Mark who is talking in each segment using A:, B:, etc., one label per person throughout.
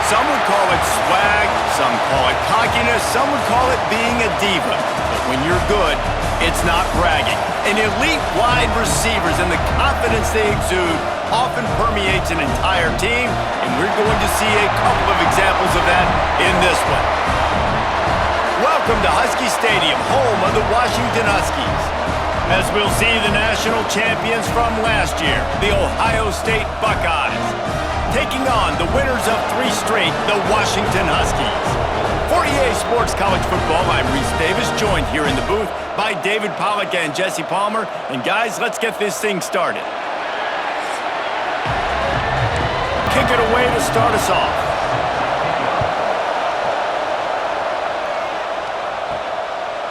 A: Some would call it swag, some call it cockiness, some would call it being a diva. But when you're good, it's not bragging. An elite wide receivers and the confidence they exude often permeates an entire team, and we're going to see a couple of examples of that in this one. Welcome to Husky Stadium, home of the Washington Huskies. As we'll see the national champions from last year, the Ohio State Buckeyes, taking on the winners of 3 straight, the Washington Huskies. For EA Sports College Football, I'm Reese Davis, joined here in the booth by David Pollack and Jesse Palmer. And guys, let's get this thing started. Kick it away to start us off.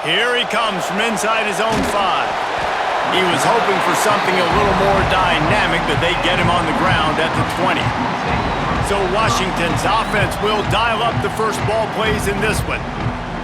A: Here he comes from inside his own 5. He was hoping for something a little more dynamic, but they get him on the ground at the 20. So Washington's offense will dial up the first ball plays in this one.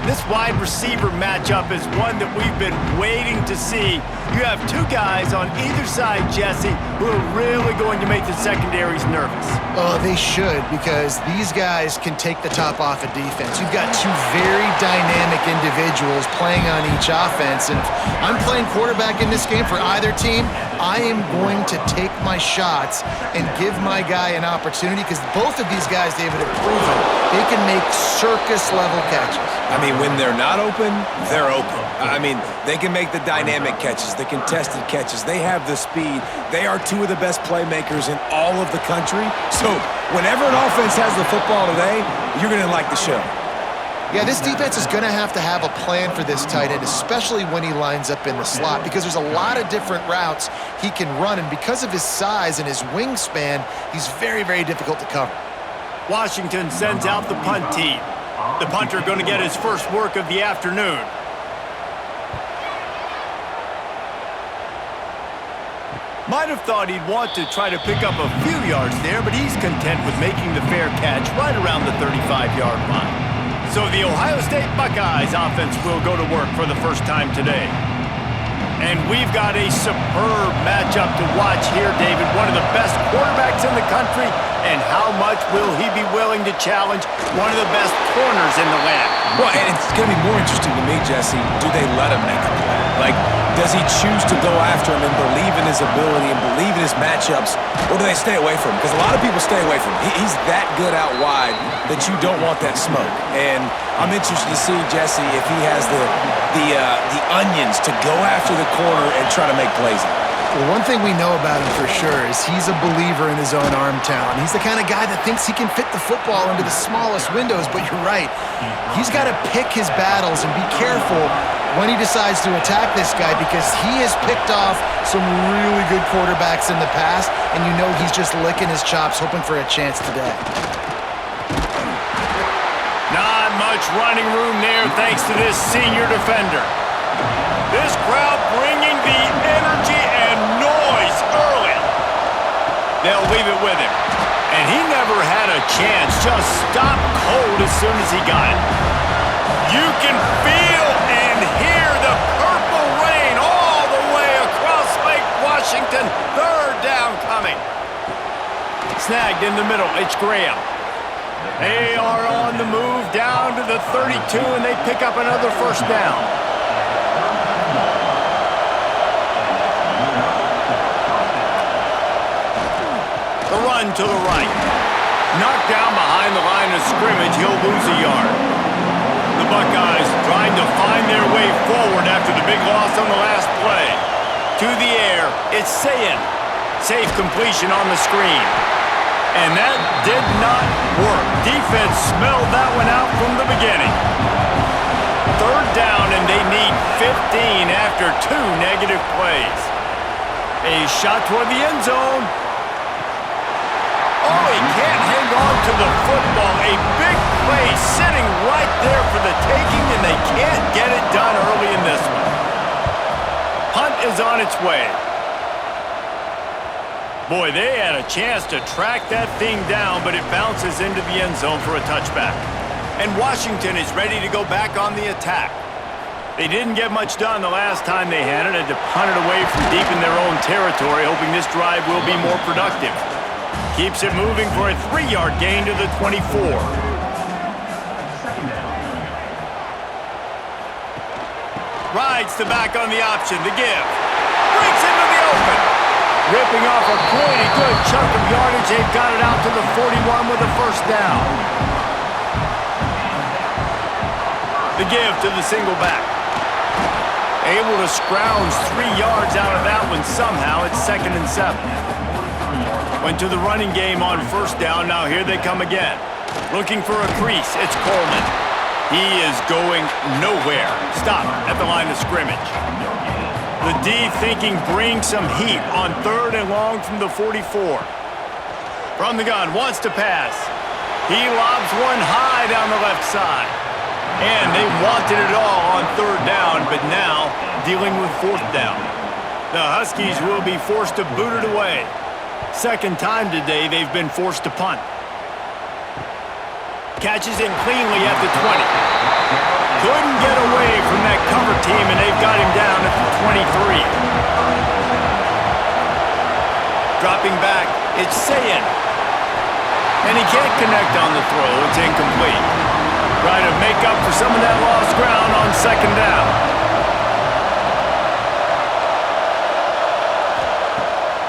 A: This wide receiver matchup is one that we've been waiting to see. You have 2 guys on either side, Jesse, who are really going to make the secondaries nervous.
B: Oh, they should, because these guys can take the top off of defense. You've got 2 very dynamic individuals playing on each offense, and if I'm playing quarterback in this game for either team, I am going to take my shots and give my guy an opportunity, because both of these guys, David, have proven they can make circus-level catches.
C: I mean, when they're not open, they're open. I mean, they can make the dynamic catches, the contested catches. They have the speed. They are 2 of the best playmakers in all of the country. So whenever an offense has the football today, you're going to like the show.
B: Yeah, this defense is going to have a plan for this tight end, especially when he lines up in the slot, because there's a lot of different routes he can run, and because of his size and his wingspan, he's very, very difficult to cover.
A: Washington sends out the punt team. The punter going to get his first work of the afternoon. Might have thought he'd want to try to pick up a few yards there, but he's content with making the fair catch right around the 35-yard line. So the Ohio State Buckeyes offense will go to work for the first time today. And we've got a superb matchup to watch here, David. One of the best quarterbacks in the country, and how much will he be willing to challenge one of the best corners in the land?
C: Well, and it's going to be more interesting to me, Jesse, do they let him make a play? Like, does he choose to go after him and believe in his ability and believe in his matchups, or do they stay away from him? Because a lot of people stay away from him. He's that good out wide that you don't want that smoke. And I'm interested to see, Jesse, if he has the onions to go after the corner and try to make plays.
B: Well, one thing we know about him for sure is he's a believer in his own arm talent. He's the kind of guy that thinks he can fit the football into the smallest windows, but you're right. He's got to pick his battles and be careful when he decides to attack this guy, because he has picked off some really good quarterbacks in the past, and you know he's just licking his chops, hoping for a chance today.
A: Not much running room there thanks to this senior defender. This crowd bringing the energy and noise early. They'll leave it with him. And he never had a chance, just stopped cold as soon as he got it. You can feel and hear the purple rain all the way across Lake Washington. 3rd down coming. Snagged in the middle, it's Graham. They are on the move down to the 32, and they pick up another first down. The run to the right. Knocked down behind the line of scrimmage, he'll lose a yard. The Buckeyes trying to find their way forward after the big loss on the last play. To the air, it's Sayin. Safe completion on the screen. And that did not work. Defense smelled that one out from the beginning. 3rd down, and they need 15 after 2 negative plays. A shot toward the end zone. Oh, he can't hang on to the football. A big play sitting right there for the taking, and they can't get it done early in this one. Punt is on its way. Boy, they had a chance to track that thing down, but it bounces into the end zone for a touchback. And Washington is ready to go back on the attack. They didn't get much done the last time they had it, to punt it away from deep in their own territory, hoping this drive will be more productive. Keeps it moving for a 3-yard gain to the 24. Rides the back on the option. The give. Breaks into the open. Ripping off a pretty good chunk of yardage. They've got it out to the 41 with a first down. The give to the single back. Able to scrounge 3 yards out of that one somehow. It's 2nd and 7. Went to the running game on first down. Now here they come again. Looking for a crease. It's Coleman. He is going nowhere. Stop at the line of scrimmage. The D thinking bring some heat on 3rd and long from the 44. From the gun, wants to pass. He lobs one high down the left side. And they wanted it all on 3rd down, but now dealing with 4th down. The Huskies will be forced to boot it away. 2nd time today they've been forced to punt. Catches it cleanly at the 20. Couldn't get away from that cover team, and they've got him down at the 23. Dropping back, it's Sayin. And he can't connect on the throw. It's incomplete. Trying to make up for some of that lost ground on 2nd down.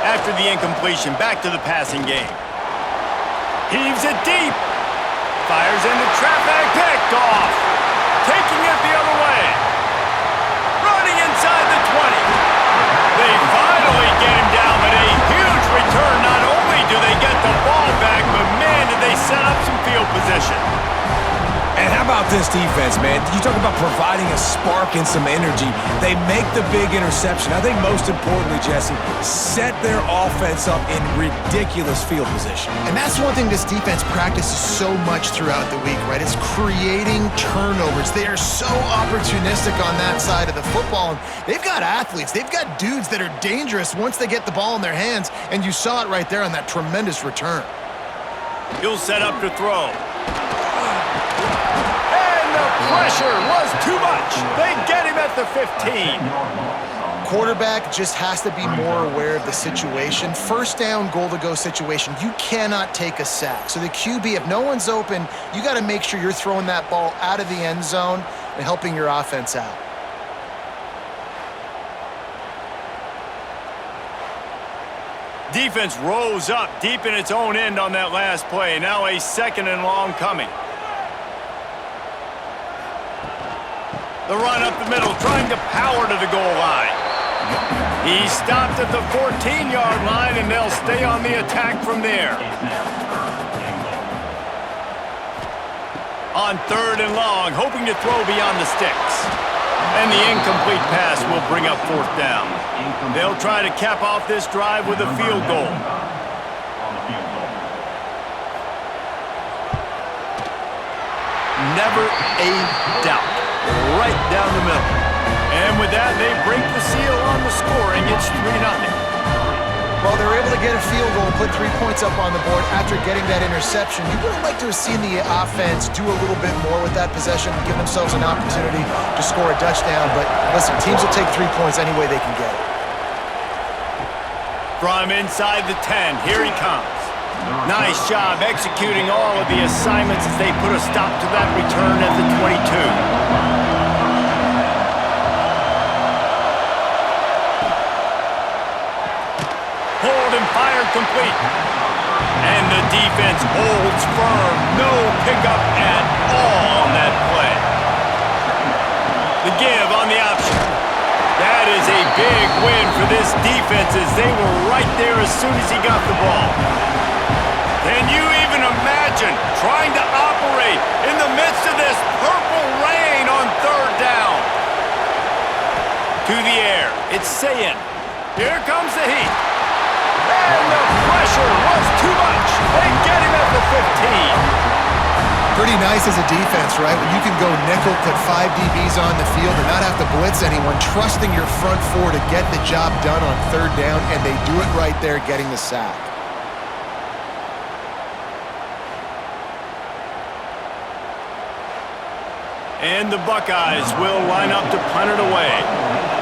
A: After the incompletion, back to the passing game. Heaves it deep. Fires into traffic, picked off. Taking it the other way. Running inside the 20. They finally get him down, but a huge return. Not only do they get the ball back, but man, did they set up some field position.
C: And how about this defense, man? You talk about providing a spark and some energy. They make the big interception. I think most importantly, Jesse, set their offense up in ridiculous field position.
B: And that's one thing this defense practices so much throughout the week, right? It's creating turnovers. They are so opportunistic on that side of the football. And they've got athletes. They've got dudes that are dangerous once they get the ball in their hands. And you saw it right there on that tremendous return.
A: He'll set up to throw. Pressure was too much. They get him at the 15.
B: Quarterback just has to be more aware of the situation. 1st down, goal-to-go situation. You cannot take a sack. So the QB, if no one's open, you got to make sure you're throwing that ball out of the end zone and helping your offense out.
A: Defense rose up deep in its own end on that last play. Now a 2nd and long coming. The run up the middle, trying to power to the goal line. He stopped at the 14-yard line, and they'll stay on the attack from there. On 3rd and long, hoping to throw beyond the sticks. And the incomplete pass will bring up 4th down. They'll try to cap off this drive with a field goal. Never a doubt. Right down the middle. And with that, they break the seal on the scoring. It's 3-0.
B: Well, they were able to get a field goal and put 3 points up on the board after getting that interception. You would have liked to have seen the offense do a little bit more with that possession, give themselves an opportunity to score a touchdown. But listen, teams will take 3 points any way they can get it.
A: From inside the 10, here he comes. Nice job executing all of the assignments as they put a stop to that return at the 22. Hold and fire complete. And the defense holds firm. No pickup at all on that play. The give on the option. That is a big win for this defense as they were right there as soon as he got the ball. Can you even imagine trying to operate in the midst of this purple rain on 3rd down? To the air, it's Sayin. Here comes the heat. And the pressure was too much. They get him at the 15.
B: Pretty nice as a defense, right? When you can go nickel, put 5 DBs on the field and not have to blitz anyone, trusting your front 4 to get the job done on 3rd down, and they do it right there, getting the sack.
A: And the Buckeyes will line up to punt it away.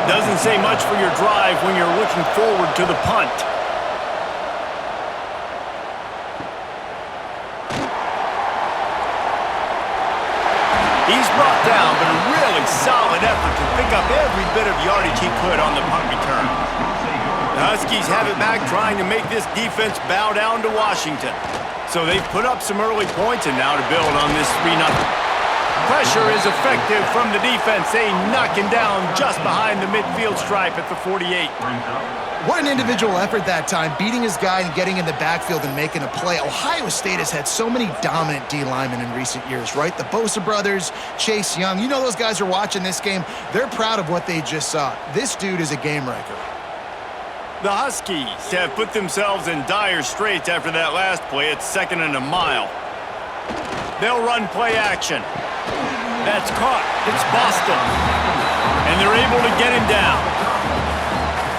A: Doesn't say much for your drive when you're looking forward to the punt. He's brought down, but a really solid effort to pick up every bit of yardage he could on the punt return. The Huskies have it back, trying to make this defense bow down to Washington. So they've put up some early points, and now to build on this 3-0. Pressure is effective from the defense. They knock him down just behind the midfield stripe at the 48.
B: What an individual effort that time, beating his guy and getting in the backfield and making a play. Ohio State has had so many dominant D linemen in recent years, right? The Bosa brothers, Chase Young. You know those guys are watching this game. They're proud of what they just saw. This dude is a game wrecker.
A: The Huskies have put themselves in dire straits after that last play. It's 2nd and a mile. They'll run play action. That's caught. It's Boston. And they're able to get him down.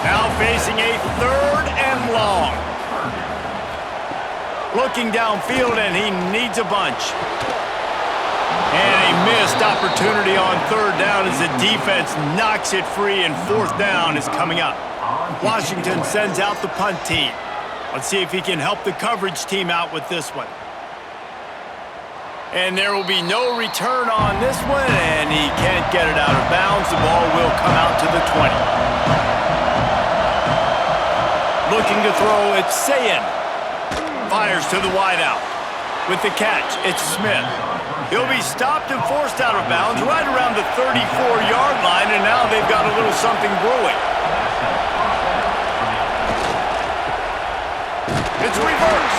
A: Now facing a 3rd and long. Looking downfield, and he needs a bunch. And a missed opportunity on 3rd down as the defense knocks it free, and 4th down is coming up. Washington sends out the punt team. Let's see if he can help the coverage team out with this one. And there will be no return on this one, and he can't get it out of bounds. The ball will come out to the 20. Looking to throw, it's Sayin. Fires to the wideout. With the catch, it's Smith. He'll be stopped and forced out of bounds right around the 34-yard line, and now they've got a little something brewing. It's reverse.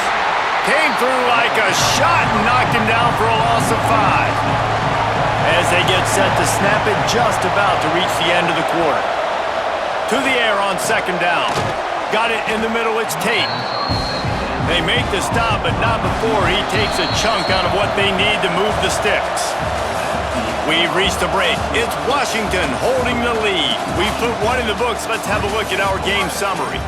A: Came through like a shot and knocked him down for a loss of 5. As they get set to snap it, just about to reach the end of the quarter. To the air on 2nd down. Got it in the middle, it's Tate. They make the stop, but not before he takes a chunk out of what they need to move the sticks. We've reached a break. It's Washington holding the lead. We've put one in the books. Let's have a look at our game summary.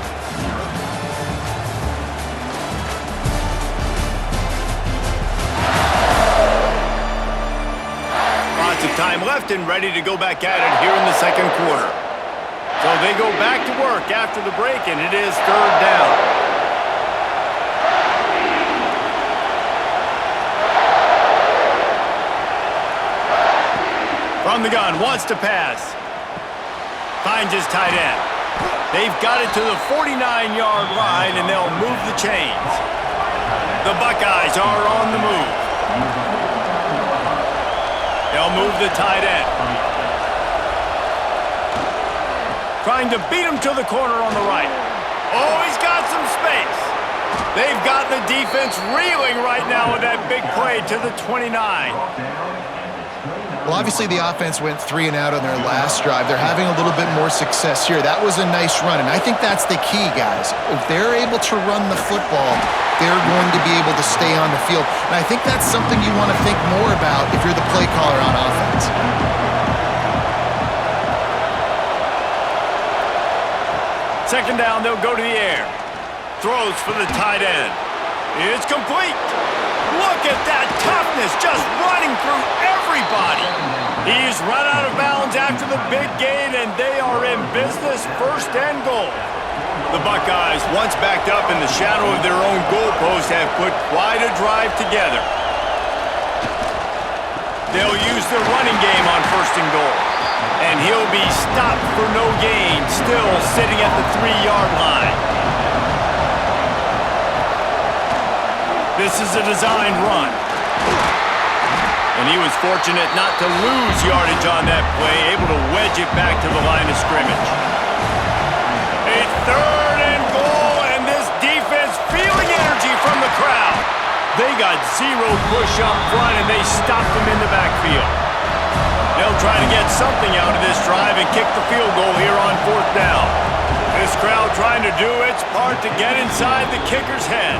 A: Lots of time left and ready to go back at it here in the 2nd quarter. So they go back to work after the break, and it is 3rd down. From the gun, wants to pass. Finds his tight end. They've got it to the 49-yard line, and they'll move the chains. The Buckeyes are on the move. They'll move the tight end. Trying to beat him to the corner on the right. Oh, he's got some space. They've got the defense reeling right now with that big play to the 29.
B: Well, obviously the offense went 3 and out on their last drive. They're having a little bit more success here. That was a nice run, and I think that's the key, guys. If they're able to run the football, they're going to be able to stay on the field. And I think that's something you want to think more about if you're the play caller on offense.
A: 2nd down, they'll go to the air. Throws for the tight end. It's complete. Look at that toughness, just running through everybody. He's run out of bounds after the big gain, and they are in business, 1st and goal. The Buckeyes, once backed up in the shadow of their own goalpost, have put quite a drive together. They'll use the running game on 1st and goal. And he'll be stopped for no gain, still sitting at the 3-yard line. This is a designed run. And he was fortunate not to lose yardage on that play, able to wedge it back to the line of scrimmage. A 3rd and goal, and this defense feeling energy from the crowd. They got 0 push up front, and they stopped him in the backfield. They'll try to get something out of this drive and kick the field goal here on 4th down. This crowd trying to do its part to get inside the kicker's head.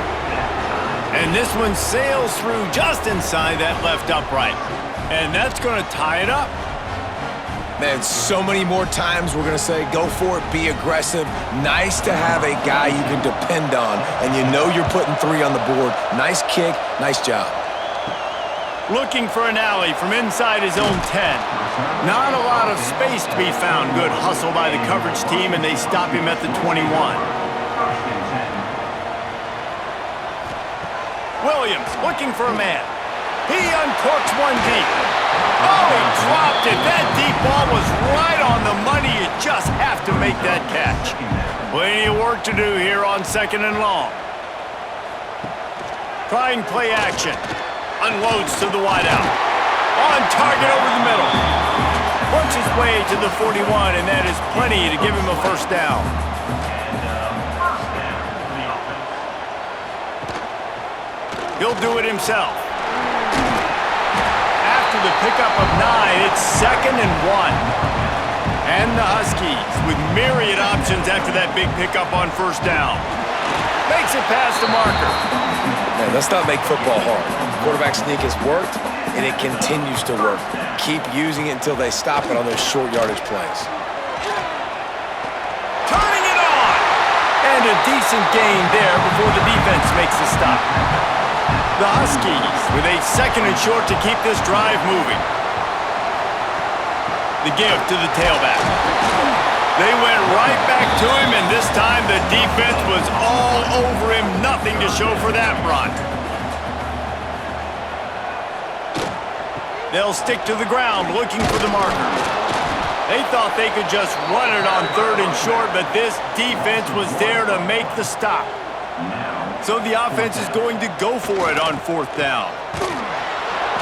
A: And this one sails through just inside that left upright. And that's going to tie it up.
C: Man, so many more times we're going to say, go for it, be aggressive. Nice to have a guy you can depend on, and you know you're putting 3 on the board. Nice kick, nice job.
A: Looking for an alley from inside his own 10. Not a lot of space to be found. Good hustle by the coverage team, and they stop him at the 21. Williams looking for a man. He uncorks one deep. Oh, he dropped it. That deep ball was right on the money. You just have to make that catch. Plenty of work to do here on 2nd and long. Trying play action. Unloads to the wideout. On target over the middle. Works his way to the 41, and that is plenty to give him a first down. He'll do it himself. After the pickup of 9, it's 2nd and 1. And the Huskies with myriad options after that big pickup on first down. Makes it past the marker.
C: Man, let's not make football hard. Quarterback sneak has worked, and it continues to work. Keep using it until they stop it on those short yardage plays.
A: Turning it on! And a decent gain there before the defense makes the stop. The Huskies with a 2nd and short to keep this drive moving. The give to the tailback. They went right back to him, and this time the defense was all over him. Nothing to show for that run. They'll stick to the ground looking for the marker. They thought they could just run it on 3rd and short, but this defense was there to make the stop. So the offense is going to go for it on 4th down.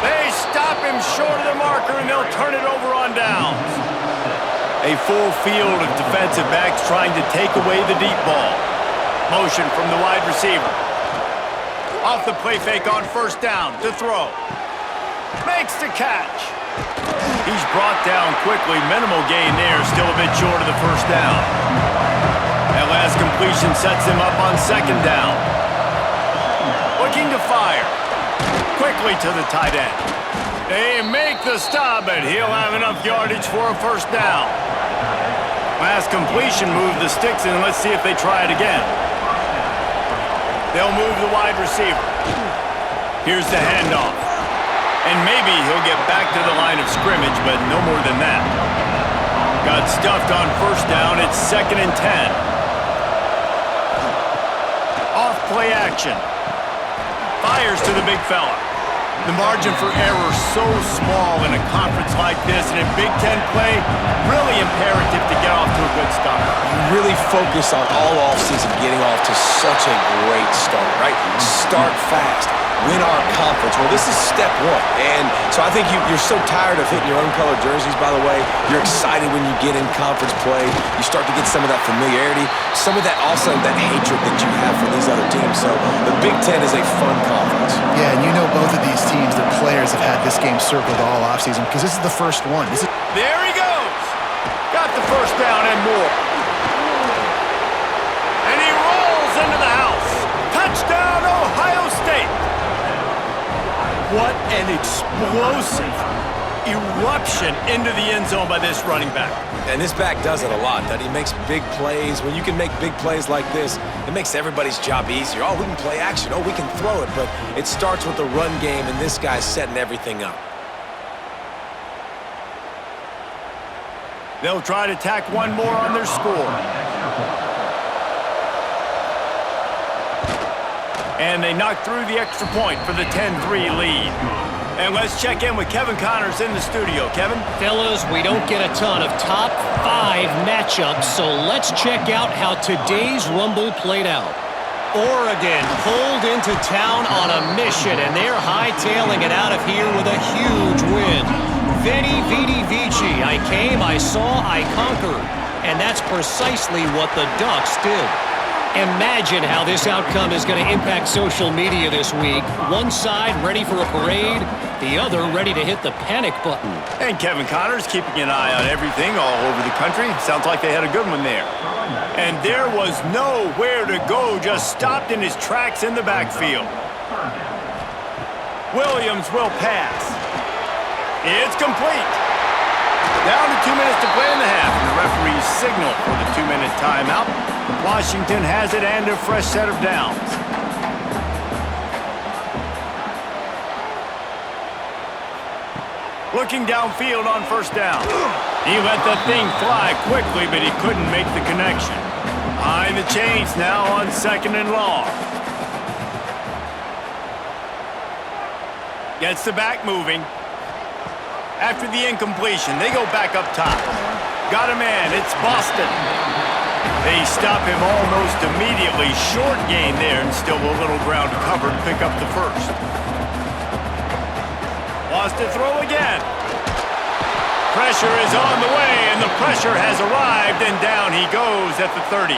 A: They stop him short of the marker, and they'll turn it over on downs. A full field of defensive backs trying to take away the deep ball. Motion from the wide receiver. Off the play fake on 1st down to throw. Makes the catch. He's brought down quickly. Minimal gain there, still a bit short of the 1st down. That last completion sets him up on 2nd down. Looking to fire. Quickly to the tight end. They make the stop, but he'll have enough yardage for a 1st down. Last completion moved the sticks, and let's see if they try it again. They'll move the wide receiver. Here's the handoff. And maybe he'll get back to the line of scrimmage, but no more than that. Got stuffed on 1st down. It's 2nd and 10. Off play action. Fires to the big fella. The margin for error so small in a conference like this, and in Big Ten play, really imperative to get off to a good start.
C: You really focus on all offseason getting off to such a great start, right? Start fast. Win our conference. Well, this is step 1. And so I think you're so tired of hitting your own colored jerseys, by the way. You're excited when you get in conference play. You start to get some of that familiarity, some of that also that hatred that you have for these other teams. So the Big Ten is a fun conference.
B: Yeah, and you know both of these teams, their players have had this game circled all offseason because this is the first one.
A: There he goes. Got the 1st down and more. And he rolls into the house. Touchdown, Ohio State. What an explosive eruption into the end zone by this running back.
C: And this back does it a lot, that he makes big plays. When you can make big plays like this, it makes everybody's job easier. Oh, we can play action. Oh, we can throw it. But it starts with the run game, and this guy's setting everything up.
A: They'll try to tack one more on their score. And they knock through the extra point for the 10-3 lead. And let's check in with Kevin Connors in the studio. Kevin?
D: Fellas, we don't get a ton of top 5 matchups, so let's check out how today's Rumble played out. Oregon pulled into town on a mission, and they're hightailing it out of here with a huge win. Veni, vidi, vici. I came, I saw, I conquered. And that's precisely what the Ducks did. Imagine how this outcome is going to impact social media this week. One side ready for a parade, the other ready to hit the panic button.
A: And Kevin Connors keeping an eye on everything all over the country. Sounds like they had a good one there. And there was nowhere to go, just stopped in his tracks in the backfield. Williams will pass. It's complete. Down to 2 minutes to play in the half, and the referee's signal for the 2-minute timeout. Washington has it and a fresh set of downs. Looking downfield on 1st down. He let the thing fly quickly, but he couldn't make the connection. Behind the chains now on 2nd and long. Gets the back moving. After the incompletion, they go back up top. Got a man. It's Boston. They stop him almost immediately. Short gain there and still a little ground to cover to pick up the first. Wants to throw again. Pressure is on the way, and the pressure has arrived, and down he goes at the 30.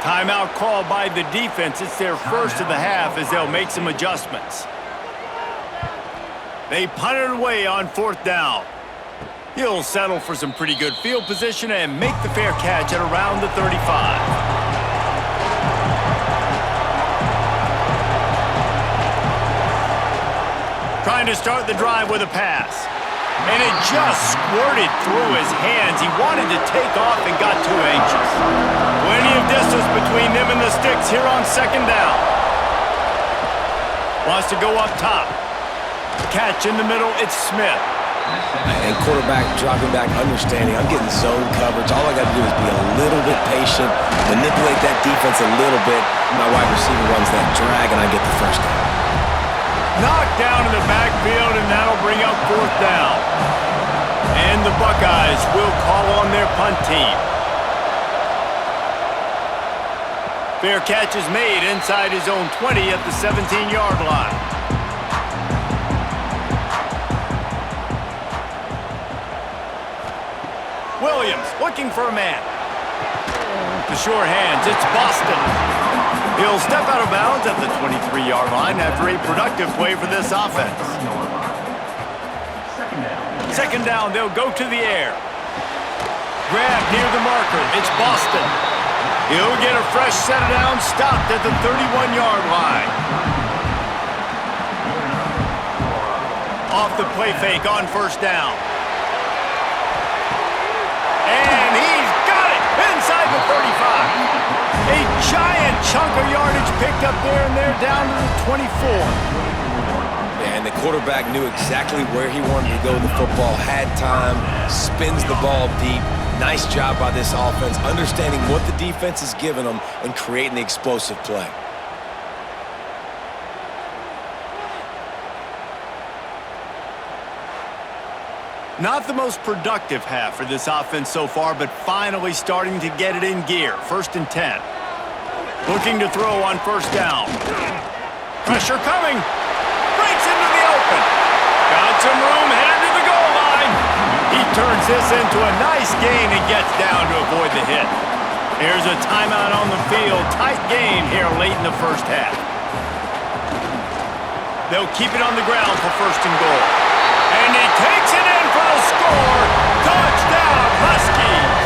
A: Timeout called by the defense. It's their first of the half as they'll make some adjustments. They punt it away on 4th down. He'll settle for some pretty good field position and make the fair catch at around the 35. Trying to start the drive with a pass. And it just squirted through his hands. He wanted to take off and got too anxious. Plenty of distance between them and the sticks here on 2nd down. Wants to go up top. Catch in the middle, it's Smith.
C: And quarterback dropping back, understanding. I'm getting zone coverage. All I got to do is be a little bit patient, manipulate that defense a little bit. My wide receiver runs that drag, and I get the first down.
A: Knocked down in the backfield, and that'll bring up 4th down. And the Buckeyes will call on their punt team. Fair catch is made inside his own 20 at the 17-yard line. Williams looking for a man. The sure hands, it's Boston. He'll step out of bounds at the 23-yard line after a productive play for this offense. 2nd down, they'll go to the air. Grab near the marker, it's Boston. He'll get a fresh set down, stopped at the 31-yard line. Off the play fake on 1st down. And he's got it inside the 35. A giant chunk of yardage picked up there, and they're down to the 24.
C: And the quarterback knew exactly where he wanted to go with the football, had time, spins the ball deep. Nice job by this offense, understanding what the defense is giving them and creating the explosive play.
A: Not the most productive half for this offense so far, but finally starting to get it in gear. 1st and 10. Looking to throw on 1st down. Pressure coming. Breaks into the open. Got some room, headed to the goal line. He turns this into a nice gain and gets down to avoid the hit. Here's a timeout on the field. Tight game here late in the first half. They'll keep it on the ground for 1st and goal. And he takes it in for the score. Touchdown, Huskies!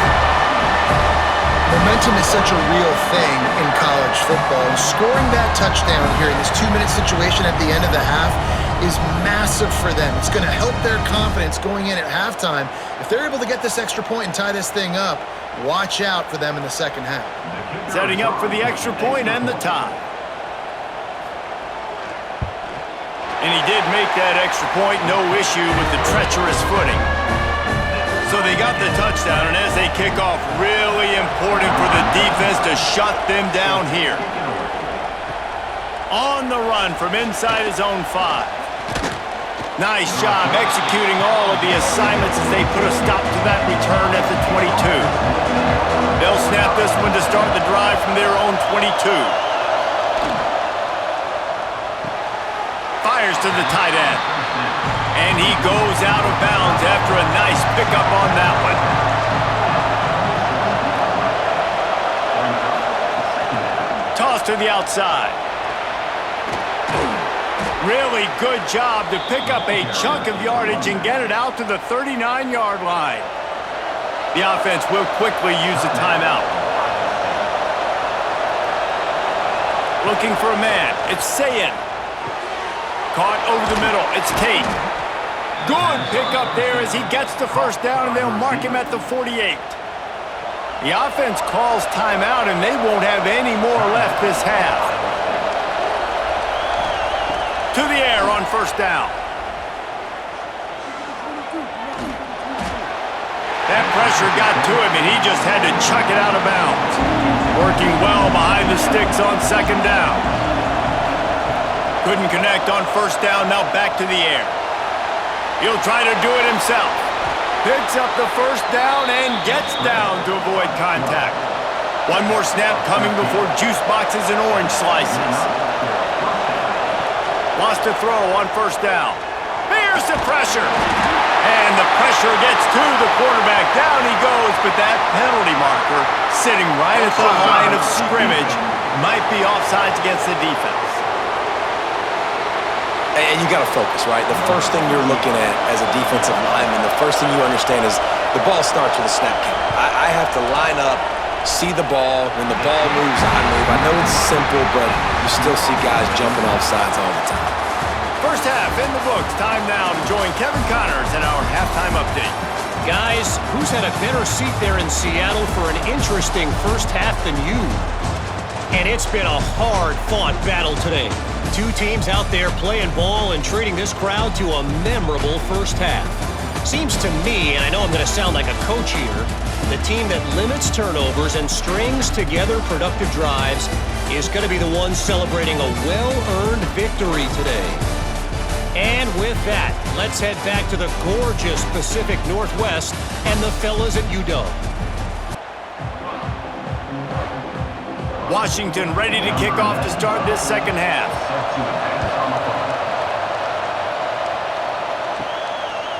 B: Momentum is such a real thing in college football. And scoring that touchdown here in this 2-minute situation at the end of the half is massive for them. It's going to help their confidence going in at halftime. If they're able to get this extra point and tie this thing up, watch out for them in the 2nd half.
A: Setting up for the extra point and the tie. And he did make that extra point, no issue with the treacherous footing. So they got the touchdown, and as they kick off, really important for the defense to shut them down here. On the run from inside his own 5. Nice job executing all of the assignments as they put a stop to that return at the 22. They'll snap this one to start the drive from their own 22. Fires to the tight end. And he goes out of bounds after a nice pickup on that one. Toss to the outside. Really good job to pick up a chunk of yardage and get it out to the 39-yard line. The offense will quickly use a timeout. Looking for a man. It's Sayin. Caught over the middle. It's Tate. Good pickup there as he gets the 1st down, and they'll mark him at the 48. The offense calls timeout, and they won't have any more left this half. To the air on 1st down. That pressure got to him, and he just had to chuck it out of bounds. Working well behind the sticks on 2nd down. Couldn't connect on 1st down, now back to the air. He'll try to do it himself. Picks up the first down and gets down to avoid contact. One more snap coming before juice boxes and orange slices. Lost a throw on first down. Here's the pressure. And the pressure gets to the quarterback. Down he goes, but that penalty marker sitting right at the line of scrimmage might be offsides against the defense.
C: And you got to focus, right? The first thing you're looking at as a defensive lineman, the first thing you understand is the ball starts with a snap count. I have to line up, see the ball. When the ball moves, I move. I know it's simple, but you still see guys jumping off sides all the time.
A: First half in the books. Time now to join Kevin Connors in our halftime update.
D: Guys, who's had a better seat there in Seattle for an interesting first half than you? And it's been a hard-fought battle today. Two teams out there playing ball and treating this crowd to a memorable first half. Seems to me, and I know I'm going to sound like a coach here, the team that limits turnovers and strings together productive drives is going to be the one celebrating a well-earned victory today. And with that, let's head back to the gorgeous Pacific Northwest and the fellas at UW.
A: Washington ready to kick off to start this second half.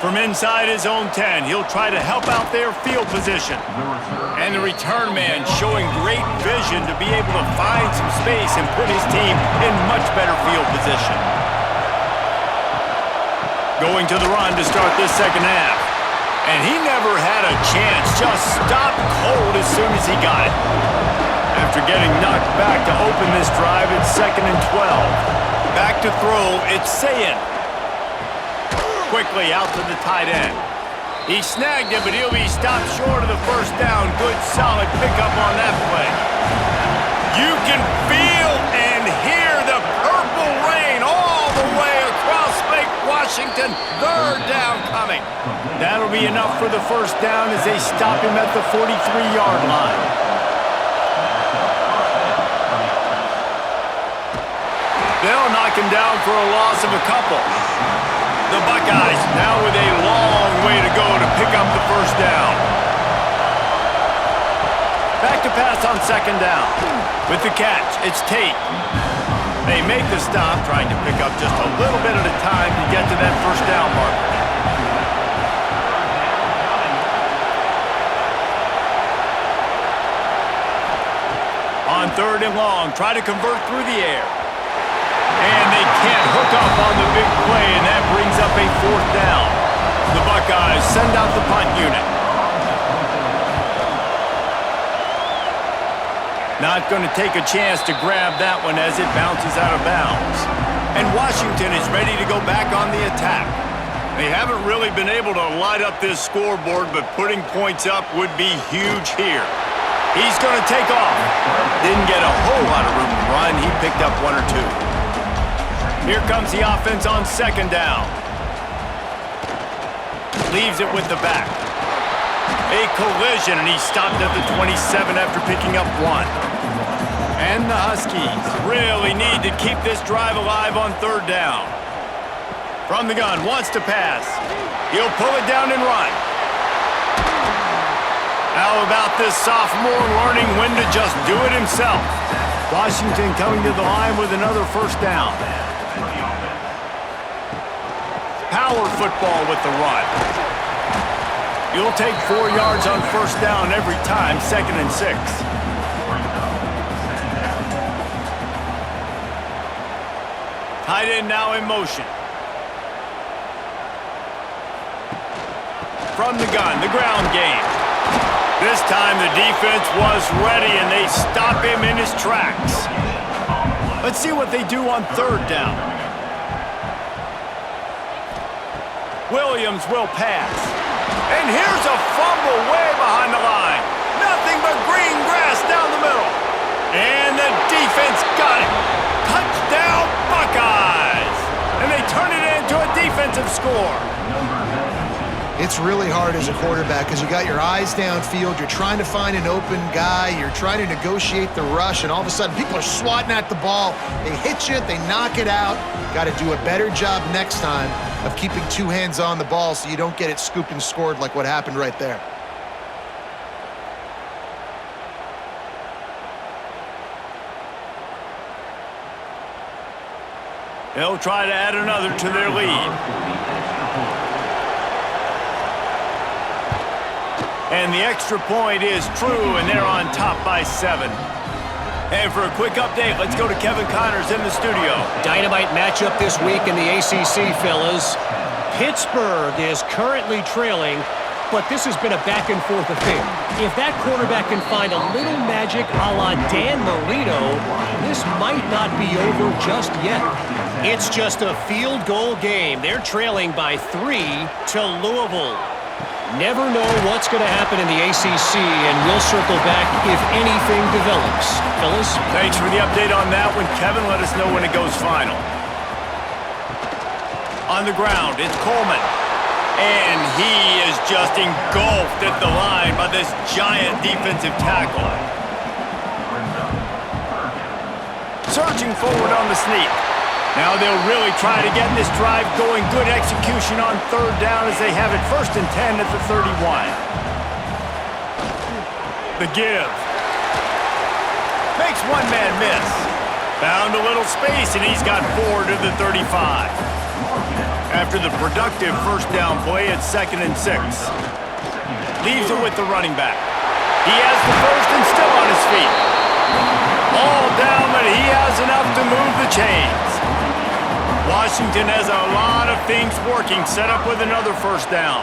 A: From inside his own 10, he'll try to help out their field position. And the return man showing great vision to be able to find some space and put his team in much better field position. Going to the run to start this second half. And he never had a chance, just stopped cold as soon as he got it. After getting knocked back to open this drive, it's 2nd and 12. Back to throw, it's Sayin. Quickly out to the tight end. He snagged him, but he'll be stopped short of the first down. Good, solid pickup on that play. You can feel and hear the purple rain all the way across Lake Washington. Third down coming. That'll be enough for the first down as they stop him at the 43-yard line. They'll knock him down for a loss of a couple. The Buckeyes now with a long way to go to pick up the first down. Back to pass on second down. With the catch, it's Tate. They make the stop, trying to pick up just a little bit at a time to get to that first down marker. On third and long, try to convert through the air. And they can't hook up on the big play, and that brings up a fourth down. The Buckeyes send out the punt unit. Not going to take a chance to grab that one as it bounces out of bounds. And Washington is ready to go back on the attack. They haven't really been able to light up this scoreboard, but putting points up would be huge here. He's going to take off. Didn't get a whole lot of room to run. He picked up one or two. Here comes the offense on second down. Leaves it with the back. A collision, and he stopped at the 27 after picking up one. And the Huskies really need to keep this drive alive on third down. From the gun, wants to pass. He'll pull it down and run. How about this sophomore learning when to just do it himself? Washington coming to the line with another first down. Power football with the run. You'll take 4 yards on first down every time, 2nd and 6. Tight end now in motion. From the gun, the ground game. This time the defense was ready and they stop him in his tracks. Let's see what they do on third down. Williams will pass. And here's a fumble way behind the line. Nothing but green grass down the middle. And the defense got it. Touchdown Buckeyes. And they turn it into a defensive score.
B: It's really hard as a quarterback because you got your eyes downfield, you're trying to find an open guy, you're trying to negotiate the rush, and all of a sudden people are swatting at the ball. They hit you, they knock it out. Got to do a better job next time of keeping two hands on the ball so you don't get it scooped and scored like what happened right there.
A: They'll try to add another to their lead. And the extra point is true, and they're on top by 7. And for a quick update, let's go to Kevin Connors in the studio.
D: Dynamite matchup this week in the ACC, fellas. Pittsburgh is currently trailing, but this has been a back-and-forth affair. If that quarterback can find a little magic a la Dan Marino, this might not be over just yet. It's just a field goal game. They're trailing by 3 to Louisville. Never know what's going to happen in the ACC, and we'll circle back if anything develops. Fellas?
A: Thanks for the update on that one, Kevin. Let us know when it goes final. On the ground, it's Coleman. And he is just engulfed at the line by this giant defensive tackle. Surging forward on the sneak. Now they'll really try to get this drive going. Good execution on 3rd down as they have it 1st and 10 at the 31. The give. Makes one man miss. Found a little space, and he's got 4 to the 35. After the productive 1st down play, it's 2nd and 6. Leaves it with the running back. He has the 1st and still on his feet. All down, but he has enough to move the chains. Washington has a lot of things working. Set up with another 1st down.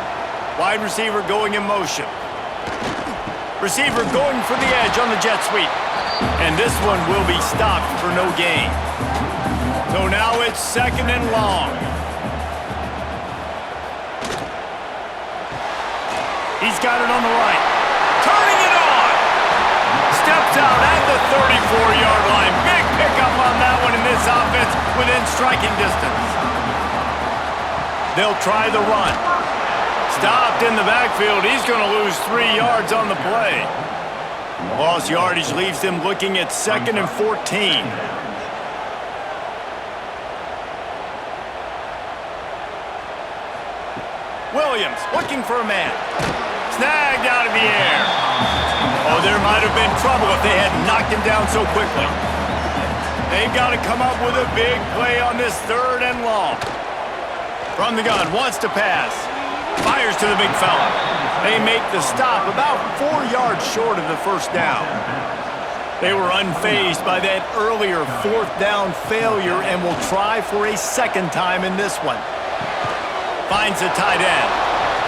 A: Wide receiver going in motion. Receiver going for the edge on the jet sweep. And this one will be stopped for no gain. So now it's 2nd and long. He's got it on the right. Turning it on. Steps out at the 34-yard line. Big pickup on that one in this offense within striking distance. They'll try the run. Stopped in the backfield. He's going to lose 3 yards on the play. Lost yardage leaves them looking at 2nd and 14. Williams looking for a man. Snagged out of the air. Oh, there might have been trouble if they had knocked him down so quickly. They've got to come up with a big play on this 3rd and long. From the gun, wants to pass. Fires to the big fella. They make the stop about 4 yards short of the 1st down. They were unfazed by that earlier 4th down failure and will try for a 2nd time in this one. Finds a tight end.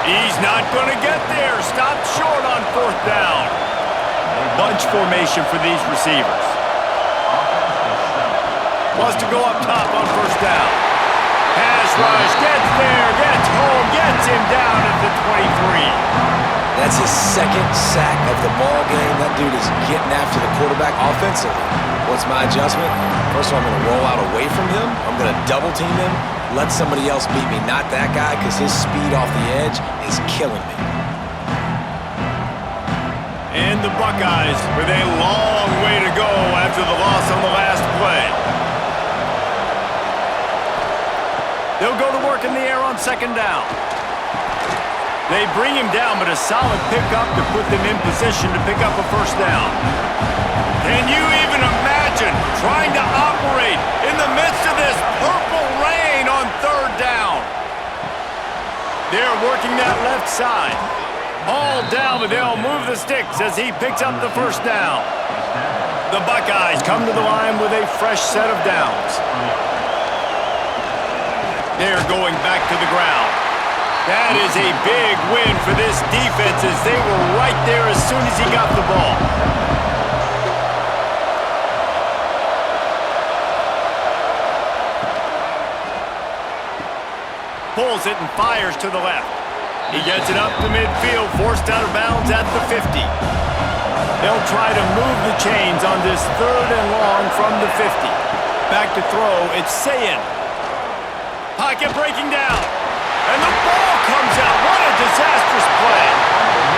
A: He's not going to get there. Stopped short on 4th down. Bunch formation for these receivers. Wants to go up top on 1st down. Pass rush, gets there, gets home, gets him down at the 23.
C: That's his 2nd sack of the ball game. That dude is getting after the quarterback offensively. What's my adjustment? First of all, I'm going to roll out away from him. I'm going to double team him. Let somebody else beat me, not that guy, because his speed off the edge is killing me.
A: And the Buckeyes with a long way to go after the loss on the last play. They'll go to work in the air on 2nd down. They bring him down, but a solid pickup to put them in position to pick up a 1st down. Can you even imagine trying to operate in the midst of this purple rain on 3rd down? They're working that left side. All down, but they'll move the sticks as he picks up the 1st down. The Buckeyes come to the line with a fresh set of downs. They're going back to the ground. That is a big win for this defense as they were right there as soon as he got the ball. Pulls it and fires to the left. He gets it up to midfield, forced out of bounds at the 50. They'll try to move the chains on this 3rd and long from the 50. Back to throw, it's Sayin. Pocket breaking down, and the ball comes out. What a disastrous play.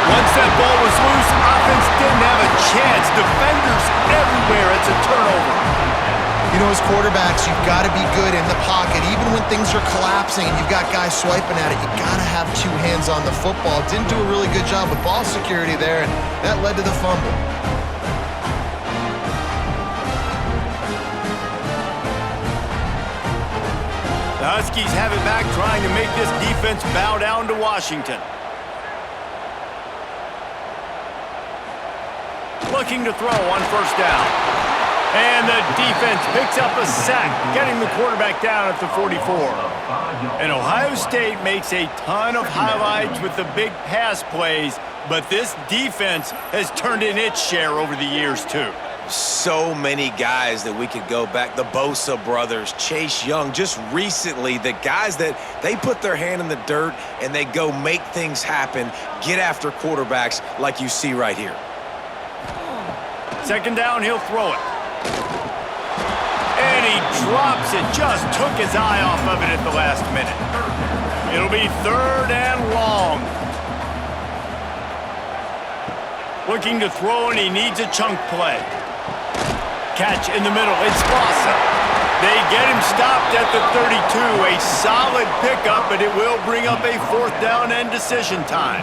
A: Once that ball was loose, offense didn't have a chance. Defenders everywhere. It's a turnover.
B: You know, as quarterbacks, you've got to be good in the pocket. Even when things are collapsing and you've got guys swiping at it, you've got to have two hands on the football. Didn't do a really good job with ball security there, and that led to the fumble.
A: The Huskies have it back, trying to make this defense bow down to Washington. Looking to throw on first down. And the defense picks up a sack, getting the quarterback down at the 44. And Ohio State makes a ton of highlights with the big pass plays, but this defense has turned in its share over the years, too.
C: So many guys that we could go back. The Bosa brothers, Chase Young, just recently, the guys that they put their hand in the dirt and they go make things happen, get after quarterbacks like you see right here.
A: Second down, he'll throw it. And he drops it. Just took his eye off of it at the last minute. It'll be third and long. Looking to throw, and he needs a chunk play. Catch in the middle. It's Bosa. They get him stopped at the 32. A solid pickup, but it will bring up a fourth down and decision time.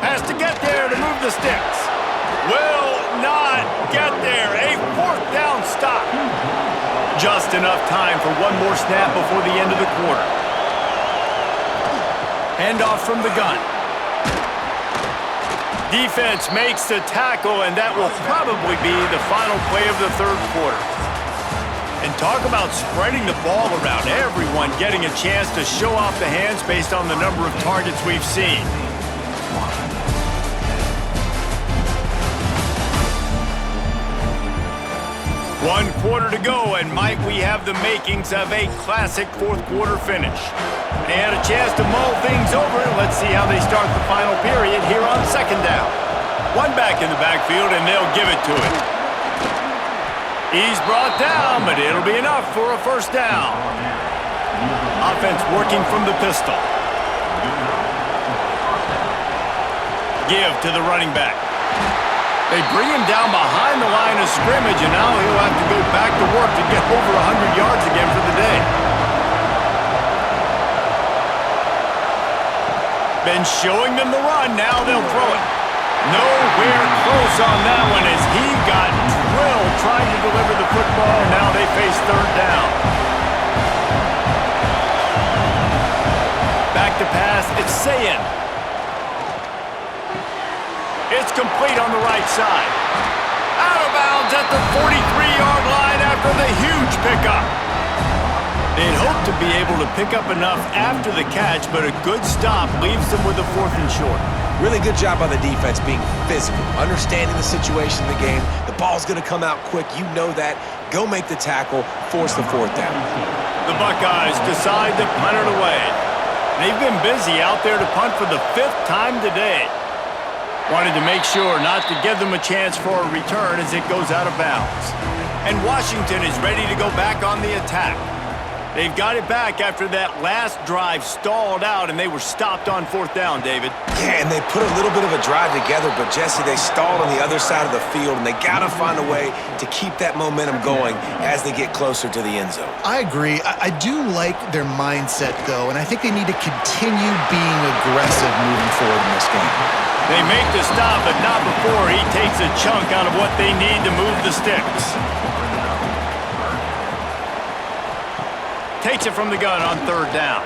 A: Has to get there to move the sticks. Will not get there. A fourth down stop. Just enough time for one more snap before the end of the quarter. Handoff from the gun. Defense makes the tackle, and that will probably be the final play of the third quarter. And talk about spreading the ball around. Everyone getting a chance to show off the hands based on the number of targets we've seen. One quarter to go, and might we have the makings of a classic fourth quarter finish. They had a chance to mull things over. Let's see how they start the final period here on second down. One back in the backfield, and they'll give it to him. He's brought down, but it'll be enough for a first down. Offense working from the pistol. Give to the running back. They bring him down behind the line of scrimmage, and now he'll have to go back to work to get over 100 yards again for the day. Been showing them the run, now they'll throw it. Nowhere close on that one as he got drilled trying to deliver the football. Now they face third down. Back to pass, it's Sayin. It's complete on the right side. Out of bounds at the 43-yard line after the huge pickup. They'd hoped to be able to pick up enough after the catch, but a good stop leaves them with a fourth and short.
C: Really good job by the defense being physical, understanding the situation in the game. The ball's going to come out quick. You know that. Go make the tackle, force the fourth down.
A: The Buckeyes decide to punt it away. They've been busy out there to punt for the fifth time today. Wanted to make sure not to give them a chance for a return as it goes out of bounds. And Washington is ready to go back on the attack. They've got it back after that last drive stalled out, and they were stopped on fourth down, David.
C: Yeah, and they put a little bit of a drive together, but, Jesse, they stalled on the other side of the field, and they got to find a way to keep that momentum going as they get closer to the end zone.
B: I agree. I do like their mindset, though, and I think they need to continue being aggressive moving forward in this game.
A: They make the stop, but not before he takes a chunk out of what they need to move the sticks. Takes it from the gun on third down.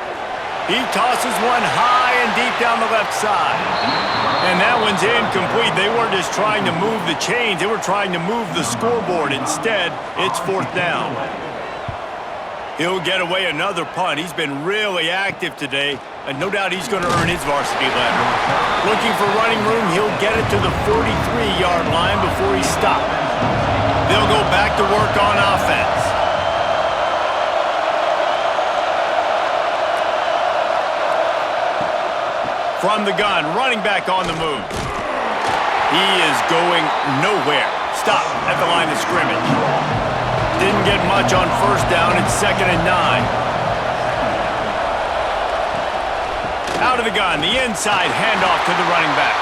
A: He tosses one high and deep down the left side. And that one's incomplete. They weren't just trying to move the chains. They were trying to move the scoreboard. Instead, it's fourth down. He'll get away another punt. He's been really active today, and no doubt he's going to earn his varsity letter. Looking for running room, he'll get it to the 43-yard line before he's stopped. They'll go back to work on offense. From the gun, running back on the move. He is going nowhere. Stop at the line of scrimmage. Didn't get much on first down. It's 2nd and 9. Out of the gun, the inside handoff to the running back.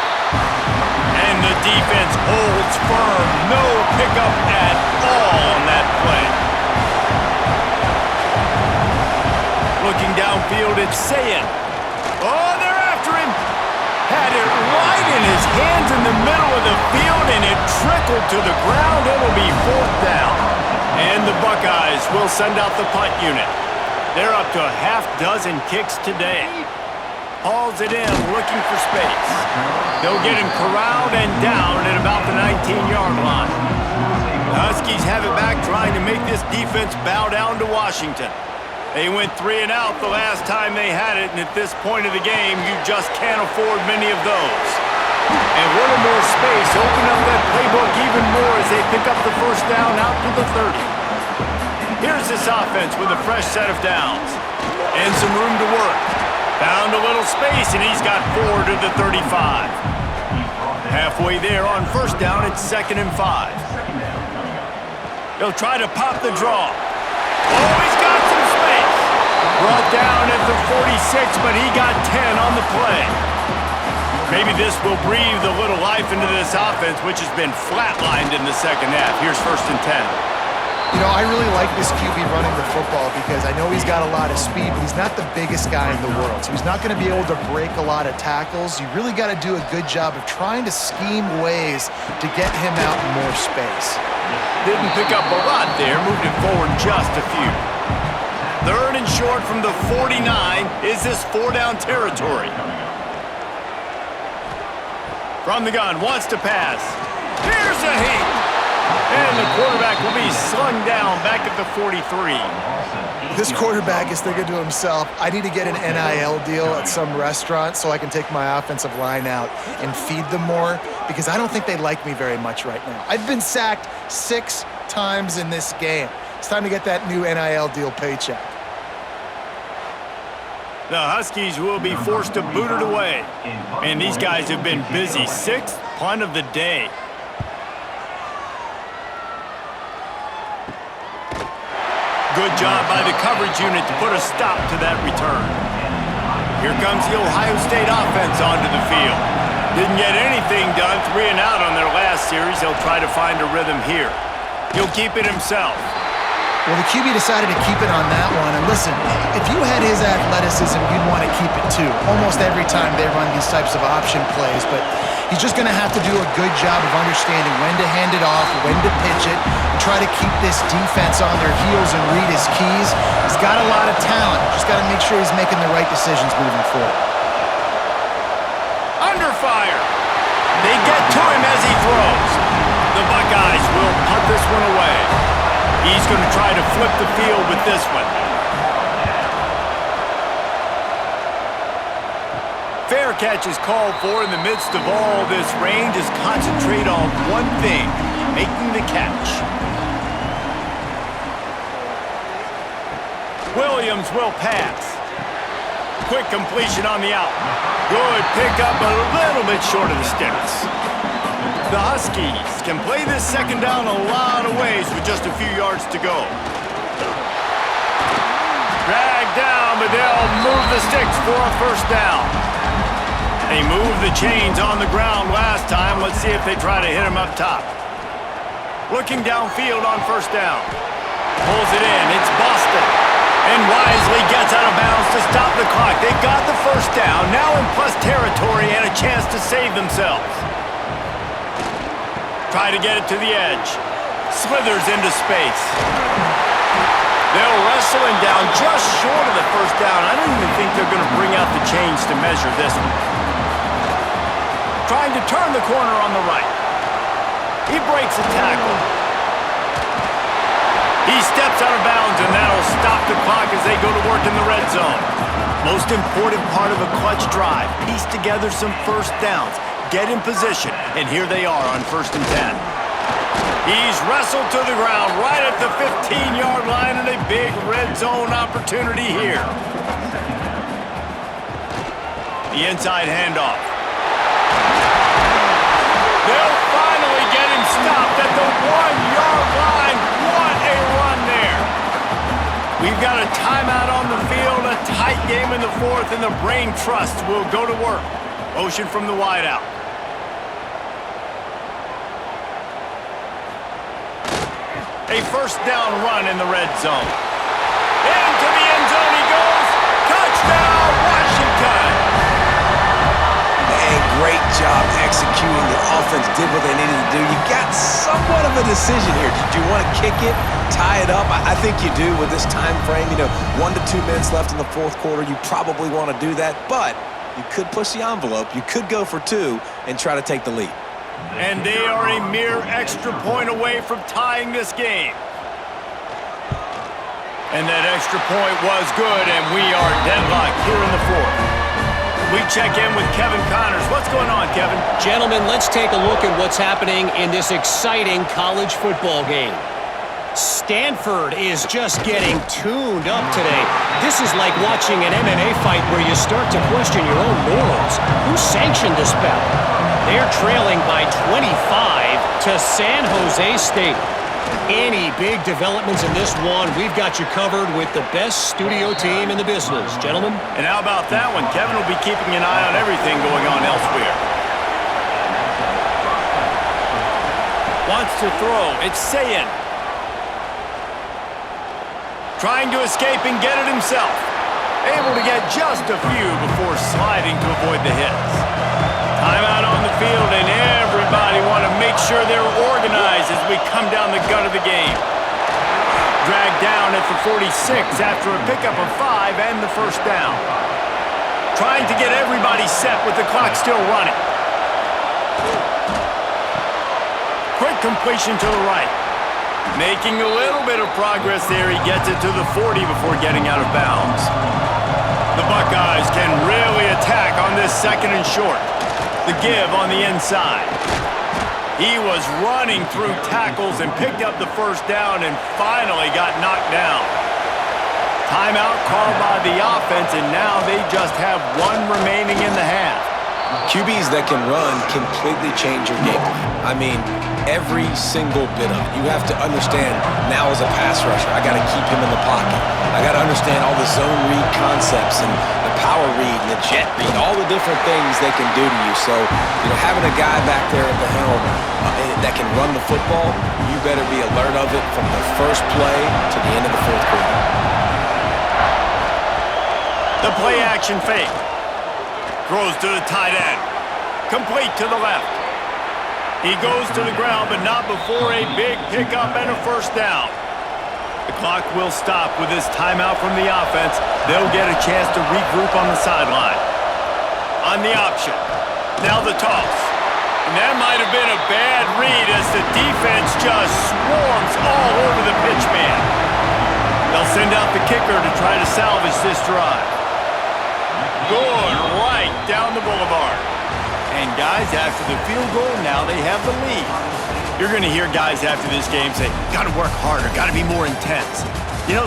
A: And the defense holds firm. No pickup at all on that play. Looking downfield, it's Sayin. Oh, they're after him. Had it right in his hands in the middle of the field, and it trickled to the ground. It'll be 4th down. And the Buckeyes will send out the punt unit. They're up to a half dozen kicks today. Hauls it in, looking for space. They'll get him corralled and down at about the 19-yard line. The Huskies have it back, trying to make this defense bow down to Washington. They went 3 and out the last time they had it, and at this point of the game, you just can't afford many of those. And a little more space, open up that playbook even more as they pick up the 1st down out to the 30. Here's this offense with a fresh set of downs. And some room to work. Found a little space, and he's got 4 to the 35. Halfway there on 1st down, it's 2nd and 5. He'll try to pop the draw. Oh, he's got some space. Brought down at the 46, but he got 10 on the play. Maybe this will breathe a little life into this offense, which has been flatlined in the 2nd half. Here's 1st and 10.
B: You know, I really like this QB running the football because I know he's got a lot of speed, but he's not the biggest guy in the world. So he's not going to be able to break a lot of tackles. You really got to do a good job of trying to scheme ways to get him out in more space.
A: Didn't pick up a lot there, moved it forward just a few. 3rd and short from the 49. Is this 4-down territory? From the gun, wants to pass. Here's a heat. And the quarterback will be slung down back at the 43.
B: This quarterback is thinking to himself, I need to get an NIL deal at some restaurant so I can take my offensive line out and feed them more, because I don't think they like me very much right now. I've been sacked 6 times in this game. It's time to get that new NIL deal paycheck.
A: The Huskies will be forced to boot it away. And these guys have been busy. 6th punt of the day. Good job by the coverage unit to put a stop to that return. Here comes the Ohio State offense onto the field. Didn't get anything done, 3 and out on their last series. He'll try to find a rhythm here. He'll keep it himself.
B: Well, the QB decided to keep it on that one. And listen, if you had his athleticism, you'd want to keep it too. Almost every time they run these types of option plays. But he's just going to have to do a good job of understanding when to hand it off, when to pitch it, and try to keep this defense on their heels and read his keys. He's got a lot of talent. Just got to make sure he's making the right decisions moving forward.
A: Under fire. They get to him as he throws. The Buckeyes will punt this one away. He's going to try to flip the field with this one. Fair catch is called for in the midst of all this rain. Just concentrate on one thing, making the catch. Williams will pass. Quick completion on the out. Good pickup, a little bit short of the sticks. The Huskies can play this 2nd down a lot of ways with just a few yards to go. Dragged down, but they'll move the sticks for a 1st down. They moved the chains on the ground last time. Let's see if they try to hit him up top. Looking downfield on 1st down. Pulls it in. It's Boston. And wisely gets out of bounds to stop the clock. They got the 1st down. Now in plus territory and a chance to save themselves. Try to get it to the edge. Slithers into space. They'll wrestle him down just short of the 1st down. I don't even think they're going to bring out the chains to measure this one. Trying to turn the corner on the right. He breaks a tackle. He steps out of bounds, and that'll stop the clock as they go to work in the red zone. Most important part of a clutch drive. Piece together some 1st downs. Get in position, and here they are on 1st and 10. He's wrestled to the ground right at the 15-yard line, and a big red zone opportunity here. The inside handoff. They'll finally get him stopped at the 1-yard line. What a run there. We've got a timeout on the field, a tight game in the fourth, and the brain trust will go to work. Motion from the wideout. A first down run in the red zone. Into the end zone he goes. Touchdown, Washington!
C: Man, great job executing. The offense did what they needed to do. You got somewhat of a decision here. Do you want to kick it, tie it up? I think you do with this time frame. 1 to 2 minutes left in the fourth quarter. You probably want to do that, but you could push the envelope. You could go for 2 and try to take the lead.
A: And they are a mere extra point away from tying this game. And that extra point was good, and we are deadlocked here in the fourth. We check in with Kevin Connors. What's going on, Kevin?
D: Gentlemen, let's take a look at what's happening in this exciting college football game. Stanford is just getting tuned up today. This is like watching an MMA fight where you start to question your own morals. Who sanctioned this bout? They're trailing by 25 to San Jose State. Any big developments in this one, we've got you covered with the best studio team in the business, gentlemen.
A: And how about that one? Kevin will be keeping an eye on everything going on elsewhere. Wants to throw. It's Sayin. Trying to escape and get it himself. Able to get just a few before sliding to avoid the hits. Timeout on the field, and everybody want to make sure they're organized as we come down the gut of the game. Dragged down at the 46 after a pickup of 5 and the first down. Trying to get everybody set with the clock still running. Quick completion to the right. Making a little bit of progress there. He gets it to the 40 before getting out of bounds. The Buckeyes can really attack on this second and short. The give on the inside. He was running through tackles and picked up the first down and finally got knocked down. Timeout called by the offense, and now they just have 1 remaining in the half.
C: QBs that can run completely change your game plan. I mean, every single bit of it. You have to understand, now as a pass rusher, I got to keep him in the pocket. I got to understand all the zone read concepts and the power read and the jet read, all the different things they can do to you. So, having a guy back there at the helm that can run the football, you better be alert of it from the first play to the end of the fourth quarter.
A: The play action fake. Throws to the tight end. Complete to the left. He goes to the ground, but not before a big pickup and a first down. The clock will stop with this timeout from the offense. They'll get a chance to regroup on the sideline. On the option. Now the toss. And that might have been a bad read as the defense just swarms all over the pitch man. They'll send out the kicker to try to salvage this drive. Good right down the boulevard. And guys, after the field goal, now they have the lead. You're going to hear guys after this game say, got to work harder, got to be more intense.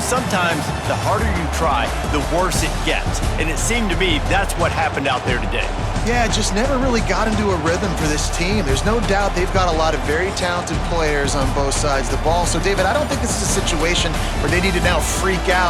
A: Sometimes the harder you try, the worse it gets. And it seemed to me that's what happened out there today.
B: Yeah, just never really got into a rhythm for this team. There's no doubt they've got a lot of very talented players on both sides of the ball. So, David, I don't think this is a situation where they need to now freak out